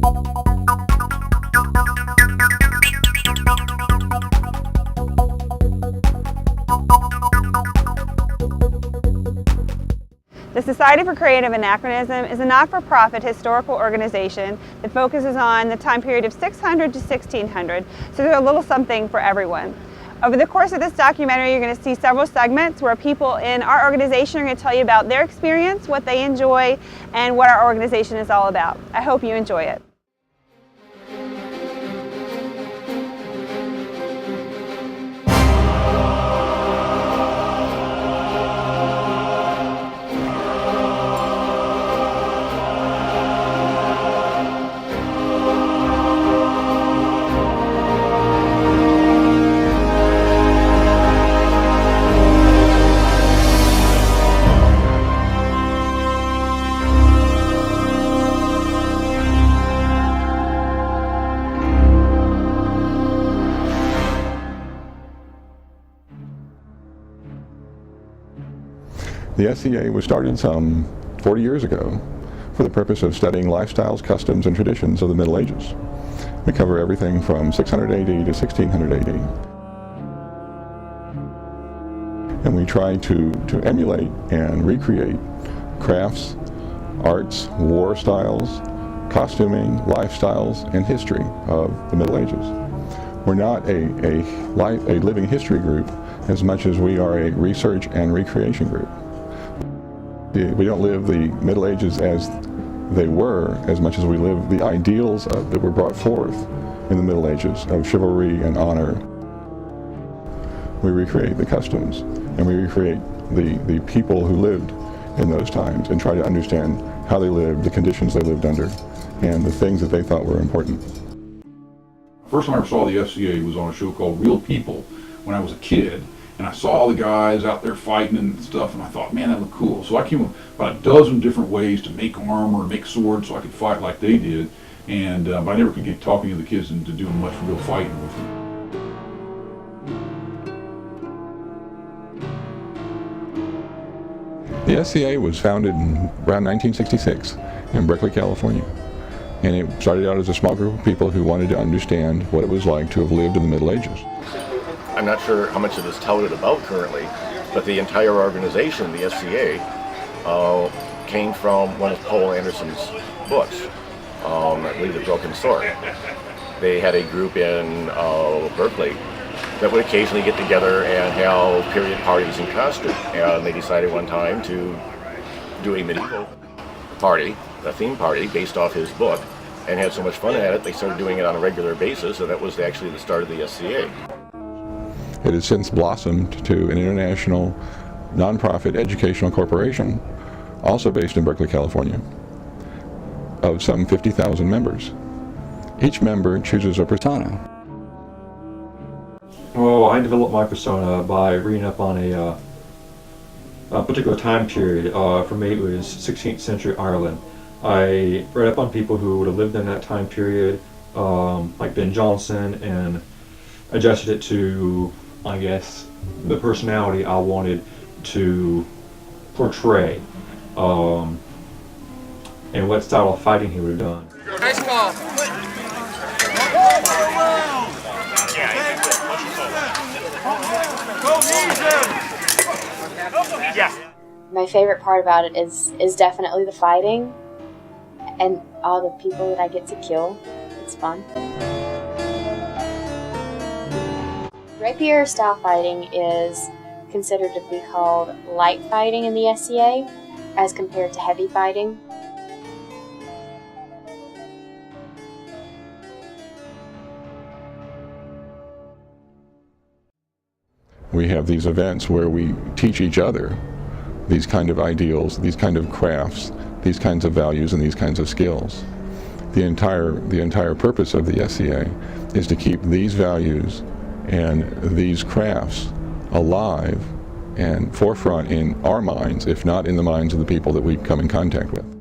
The Society for Creative Anachronism is a not-for-profit historical organization that focuses on the time period of 600 to 1600, so there's a little something for everyone. Over the course of this documentary, you're going to see several segments where people in our organization are going to tell you about their experience, what they enjoy, and what our organization is all about. I hope you enjoy it. The SCA was started some 40 years ago for the purpose of studying lifestyles, customs, and traditions of the Middle Ages. We cover everything from 600 AD to 1600 AD. And we try to emulate and recreate crafts, arts, war styles, costuming, lifestyles, and history of the Middle Ages. We're not a living history group as much as we are a research and recreation group. We don't live the Middle Ages as they were as much as we live the ideals that were brought forth in the Middle Ages of chivalry and honor. We recreate the customs and we recreate the people who lived in those times and try to understand how they lived, the conditions they lived under, and the things that they thought were important. First time I ever saw the SCA was on a show called Real People when I was a kid. And I saw all the guys out there fighting and stuff, and I thought, man, that looked cool. So I came up with about a dozen different ways to make armor, make swords, so I could fight like they did. And but I never could get talking to the kids into doing much real fighting with them. The SCA was founded in around 1966 in Berkeley, California. And it started out as a small group of people who wanted to understand what it was like to have lived in the Middle Ages. I'm not sure how much it is touted about currently, but the entire organization, the SCA, came from one of Paul Anderson's books, I believe The Broken Sword. They had a group in Berkeley that would occasionally get together and have period parties in costume, and they decided one time to do a medieval party, a theme party based off his book, and had so much fun at it they started doing it on a regular basis, and that was actually the start of the SCA. It has since blossomed to an international nonprofit educational corporation, also based in Berkeley, California, of some 50,000 members. Each member chooses a persona. Well, I developed my persona by reading up on a particular time period. For me, it was 16th century Ireland. I read up on people who would have lived in that time period, like Ben Jonson, and adjusted it to, I guess, the personality I wanted to portray, and what style of fighting he would have done. Nice call. My favorite part about it is definitely the fighting and all the people that I get to kill. It's fun. Rapier style fighting is considered to be called light fighting in the SCA as compared to heavy fighting. We have these events where we teach each other these kind of ideals, these kind of crafts, these kinds of values, and these kinds of skills. The entire purpose of the SCA is to keep these values and these crafts alive and forefront in our minds, if not in the minds of the people that we come in contact with.